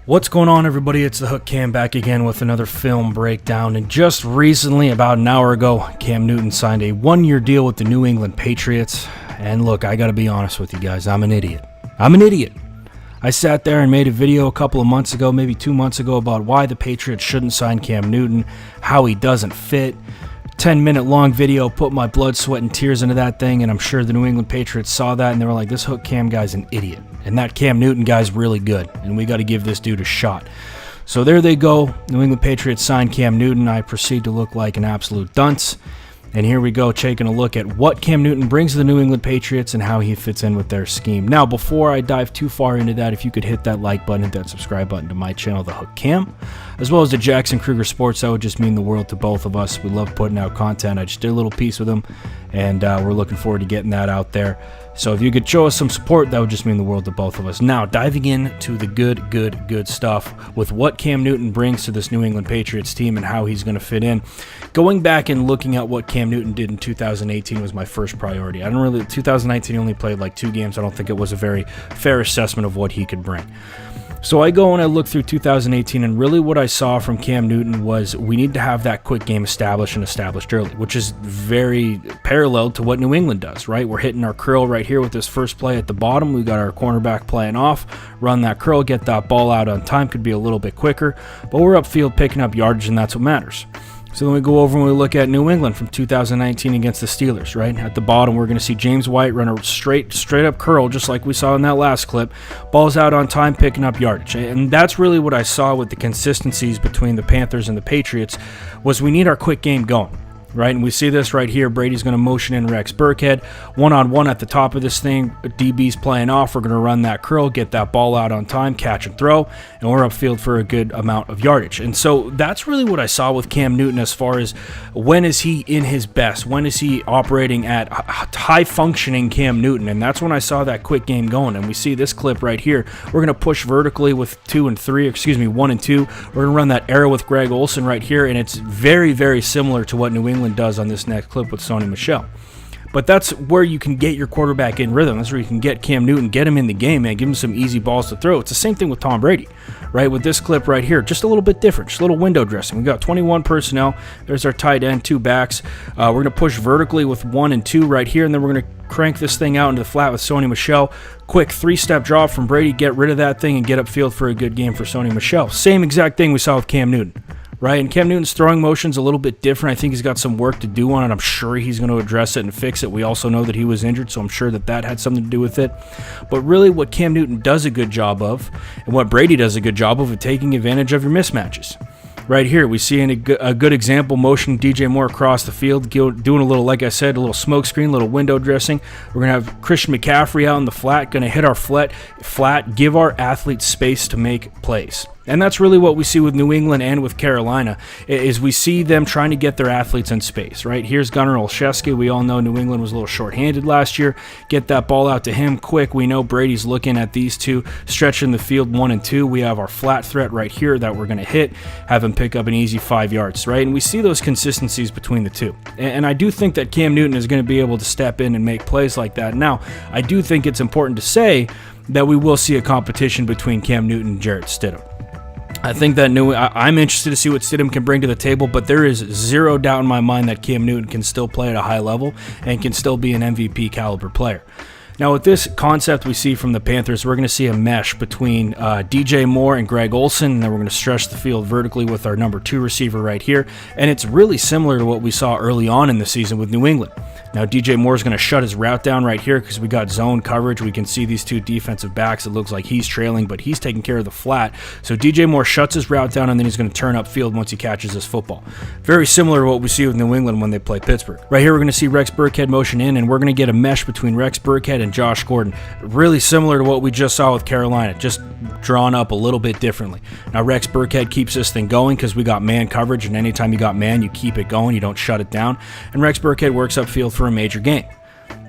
What's going on, everybody? It's the Hook Cam back again with another film breakdown. And just recently, about an hour ago, Cam Newton signed a one-year deal with the New England Patriots. And look, I gotta be honest with you guys, I'm an idiot. I sat there and made a video a couple of months ago, maybe 2 months ago, about why the Patriots shouldn't sign Cam Newton, how he doesn't fit. 10-minute long video, put my blood, sweat, and tears into that thing, and I'm sure the New England Patriots saw that and they were like, this Hook Cam guy's an idiot. And that Cam Newton guy's really good, and we got to give this dude a shot. So there they go. New England Patriots signed Cam Newton. I proceed to look like an absolute dunce. And here we go, taking a look at what Cam Newton brings to the New England Patriots and how he fits in with their scheme. Now, before I dive too far into that, if you could hit that like button, hit that subscribe button to my channel, The Hook Cam, as well as the Jackson Kruger Sports, that would just mean the world to both of us. We love putting out content. I just did a little piece with them, and we're looking forward to getting that out there. So if you could show us some support, that would just mean the world to both of us. Now, diving into the good stuff with what Cam Newton brings to this New England Patriots team and how he's going to fit in. Going back and looking at what Cam Newton did in 2018 was my first priority. 2019 only played like 2 games. I don't think it was a very fair assessment of what he could bring. So I go and I look through 2018, and really what I saw from Cam Newton was we need to have that quick game established early, which is very parallel to what New England does, right? We're hitting our curl right here with this first play at the bottom. We got our cornerback playing off, run that curl, get that ball out on time. Could be a little bit quicker, but we're upfield picking up yardage, and that's what matters. So then we go over and we look at New England from 2019 against the Steelers, right? At the bottom, we're going to see James White run a straight up curl, just like we saw in that last clip. Ball's out on time, picking up yardage. And that's really what I saw with the consistencies between the Panthers and the Patriots, was we need our quick game going. Right, and we see this right here. Brady's going to motion in Rex Burkhead. One-on-one at the top of this thing. DB's playing off. We're going to run that curl, get that ball out on time, catch and throw, and we're upfield for a good amount of yardage. And so that's really what I saw with Cam Newton as far as when is he in his best? When is he operating at high-functioning Cam Newton? And that's when I saw that quick game going. And we see this clip right here. We're going to push vertically with 1 and 2. We're going to run that arrow with Greg Olsen right here, and it's very, very similar to what New England does on this next clip with Sony Michel. But that's where you can get your quarterback in rhythm. That's where you can get Cam Newton, get him in the game, man. Give him some easy balls to throw. It's the same thing with Tom Brady, right? With this clip right here, just a little bit different, just a little window dressing. We got 21 personnel. There's our tight end, 2 backs. We're going to push vertically with 1 and 2 right here, and then we're going to crank this thing out into the flat with Sony Michel. Quick 3-step drop from Brady, get rid of that thing, and get upfield for a good game for Sony Michel. Same exact thing we saw with Cam Newton. Right, and Cam Newton's throwing motion's a little bit different. I think he's got some work to do on it. I'm sure he's going to address it and fix it. We also know that he was injured, so I'm sure that had something to do with it. But really what Cam Newton does a good job of, and what Brady does a good job of taking advantage of your mismatches. Right here, we see a good example, motioning DJ Moore across the field, doing a little, like I said, a little smoke screen, a little window dressing. We're going to have Christian McCaffrey out in the flat, going to hit our flat, give our athletes space to make plays. And that's really what we see with New England and with Carolina, is we see them trying to get their athletes in space, right? Here's Gunnar Olszewski. We all know New England was a little shorthanded last year. Get that ball out to him quick. We know Brady's looking at these two, stretching the field 1 and 2. We have our flat threat right here that we're going to hit, have him pick up an easy 5 yards, right? And we see those consistencies between the two. And I do think that Cam Newton is going to be able to step in and make plays like that. Now, I do think it's important to say that we will see a competition between Cam Newton and Jarrett Stidham. I think that I'm interested to see what Stidham can bring to the table, but there is zero doubt in my mind that Cam Newton can still play at a high level and can still be an MVP caliber player. Now, with this concept we see from the Panthers, we're going to see a mesh between DJ Moore and Greg Olsen, and then we're going to stretch the field vertically with our number 2 receiver right here. And it's really similar to what we saw early on in the season with New England. Now, DJ Moore is going to shut his route down right here because we got zone coverage. We can see these 2 defensive backs. It looks like he's trailing, but he's taking care of the flat. So DJ Moore shuts his route down, and then he's going to turn upfield once he catches his football. Very similar to what we see with New England when they play Pittsburgh. Right here, we're going to see Rex Burkhead motion in, and we're going to get a mesh between Rex Burkhead and Josh Gordon. Really similar to what we just saw with Carolina, just drawn up a little bit differently. Now, Rex Burkhead keeps this thing going because we got man coverage, and anytime you got man, you keep it going. You don't shut it down. And Rex Burkhead works upfield for a major gain.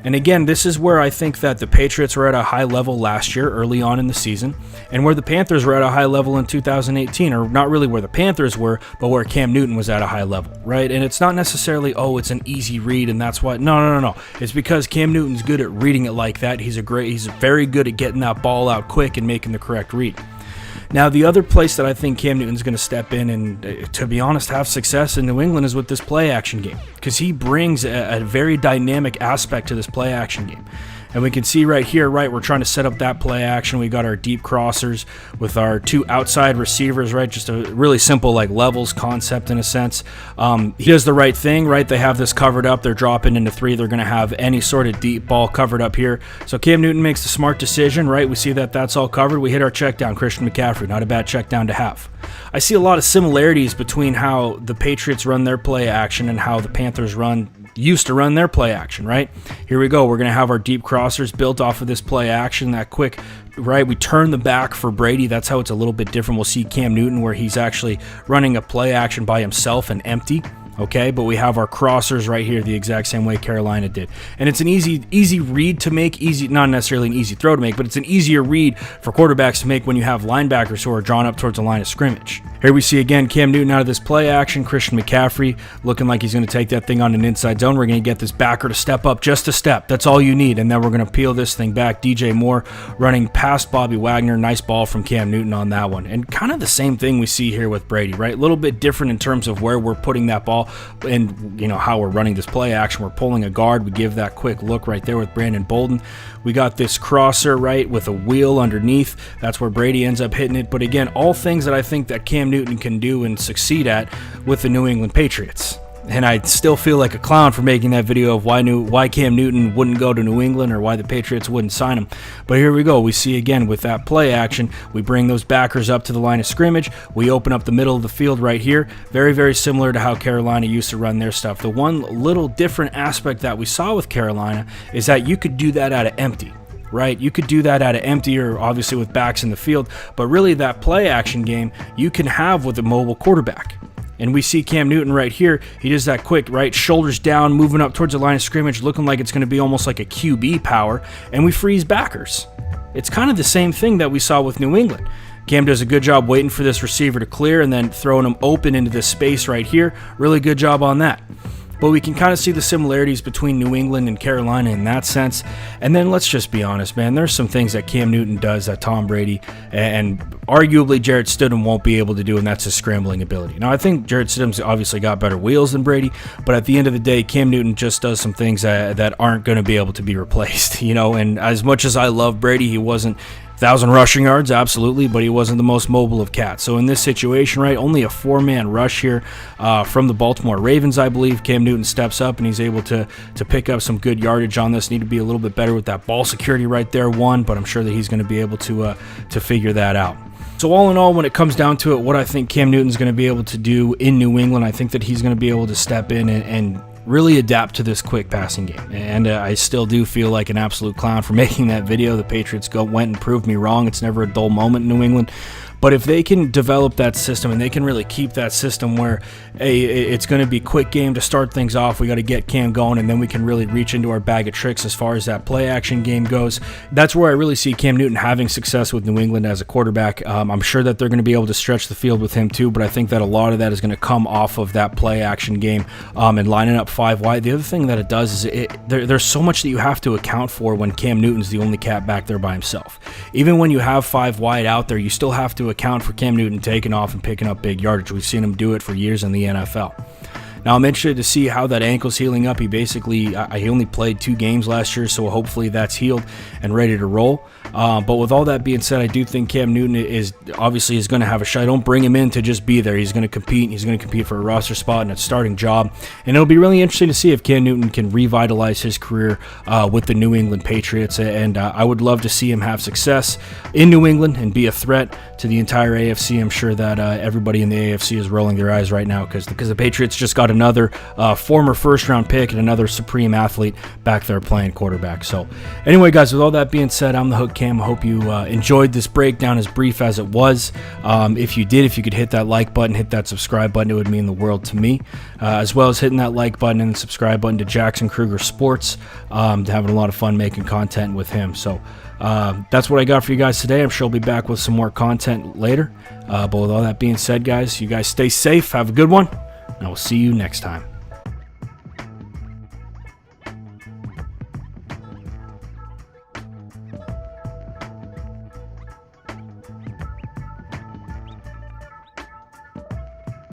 And again, this is where I think that the Patriots were at a high level last year, early on in the season, and where the Panthers were at a high level in 2018, or not really where the Panthers were, but where Cam Newton was at a high level, right? And it's not necessarily, oh, it's an easy read, and that's why. No. It's because Cam Newton's good at reading it like that. He's very good at getting that ball out quick and making the correct read. Now, the other place that I think Cam Newton's going to step in and, to be honest, have success in New England is with this play action game, because he brings a very dynamic aspect to this play action game. And we can see right here, right, we're trying to set up that play action. We got our deep crossers with our two outside receivers, right? Just a really simple like levels concept in a sense. He does the right thing, right? They have this covered up. They're dropping into three. They're going to have any sort of deep ball covered up here. So Cam Newton makes the smart decision, right? We see that that's all covered. We hit our check down. Christian McCaffrey, not a bad check down to have. I see a lot of similarities between how the Patriots run their play action and how the Panthers used to run their play action, right? Here we go. We're going to have our deep crossers built off of this play action, that quick, right? We turn the back for Brady. That's how it's a little bit different. We'll see Cam Newton where he's actually running a play action by himself and empty. Okay, but we have our crossers right here the exact same way Carolina did. And it's an easy read to make, not necessarily an easy throw to make, but it's an easier read for quarterbacks to make when you have linebackers who are drawn up towards the line of scrimmage. Here we see again Cam Newton out of this play action, Christian McCaffrey looking like he's going to take that thing on an inside zone. We're going to get this backer to step up just a step. That's all you need. And then we're going to peel this thing back. DJ Moore running past Bobby Wagner. Nice ball from Cam Newton on that one. And kind of the same thing we see here with Brady, right? A little bit different in terms of where we're putting that ball and how we're running this play action. We're pulling a guard. We give that quick look right there with Brandon Bolden. We got this crosser right with a wheel underneath. That's where Brady ends up hitting it. But again, all things that I think that Cam Newton can do and succeed at with the New England Patriots. And I still feel like a clown for making that video of why Cam Newton wouldn't go to New England or why the Patriots wouldn't sign him. But here we go. We see again with that play action, we bring those backers up to the line of scrimmage. We open up the middle of the field right here. Very, very similar to how Carolina used to run their stuff. The one little different aspect that we saw with Carolina is that you could do that out of empty. Right? You could do that out of empty or obviously with backs in the field, but really that play action game you can have with a mobile quarterback. And we see Cam Newton right here. He does that quick, right? Shoulders down, moving up towards the line of scrimmage, looking like it's going to be almost like a QB power, and we freeze backers. It's kind of the same thing that we saw with New England. Cam does a good job waiting for this receiver to clear and then throwing him open into this space right here. Really good job on that. But we can kind of see the similarities between New England and Carolina in that sense. And then let's just be honest, man. There's some things that Cam Newton does that Tom Brady and arguably Jarrett Stidham won't be able to do, and that's his scrambling ability. Now, I think Jarrett Stidham's obviously got better wheels than Brady, but at the end of the day, Cam Newton just does some things that aren't going to be able to be replaced. And as much as I love Brady, he wasn't 1,000 rushing yards, absolutely, but he wasn't the most mobile of cats. So in this situation, right, only a 4-man rush here from the Baltimore Ravens, I believe. Cam Newton steps up and he's able to pick up some good yardage on this. Need to be a little bit better with that ball security right there, but I'm sure that he's going to be able to figure that out. So all in all, when it comes down to it, what I think Cam Newton's going to be able to do in New England, I think that he's going to be able to step in and really adapt to this quick passing game. And I still do feel like an absolute clown for making that video. The Patriots went and proved me wrong. It's never a dull moment in New England. But if they can develop that system and they can really keep that system where it's going to be quick game to start things off, we got to get Cam going, and then we can really reach into our bag of tricks as far as that play action game goes. That's where I really see Cam Newton having success with New England as a quarterback. I'm sure that they're going to be able to stretch the field with him too, but I think that a lot of that is going to come off of that play action game and lining up 5 wide. The other thing that it does is there's so much that you have to account for when Cam Newton's the only cat back there by himself. Even when you have 5 wide out there, you still have to account for Cam Newton taking off and picking up big yardage. We've seen him do it for years in the NFL. Now, I'm interested to see how that ankle's healing up. He only played 2 games last year, so hopefully that's healed and ready to roll. But with all that being said, I do think Cam Newton is going to have a shot. I don't bring him in to just be there. He's going to compete. He's going to compete for a roster spot and a starting job. And it'll be really interesting to see if Cam Newton can revitalize his career with the New England Patriots. And I would love to see him have success in New England and be a threat to the entire AFC. I'm sure that everybody in the AFC is rolling their eyes right now because the Patriots just got another former first-round pick and another supreme athlete back there playing quarterback. So anyway, guys, with all that being said, I'm the Hook Cam. I hope you enjoyed this breakdown, as brief as it was. If you did, if you could hit that like button, hit that subscribe button, it would mean the world to me, as well as hitting that like button and the subscribe button to Jackson Kruger Sports. Having a lot of fun making content with him. So that's what I got for you guys today. I'm sure I'll be back with some more content later. But with all that being said, guys, you guys stay safe. Have a good one. And I will see you next time.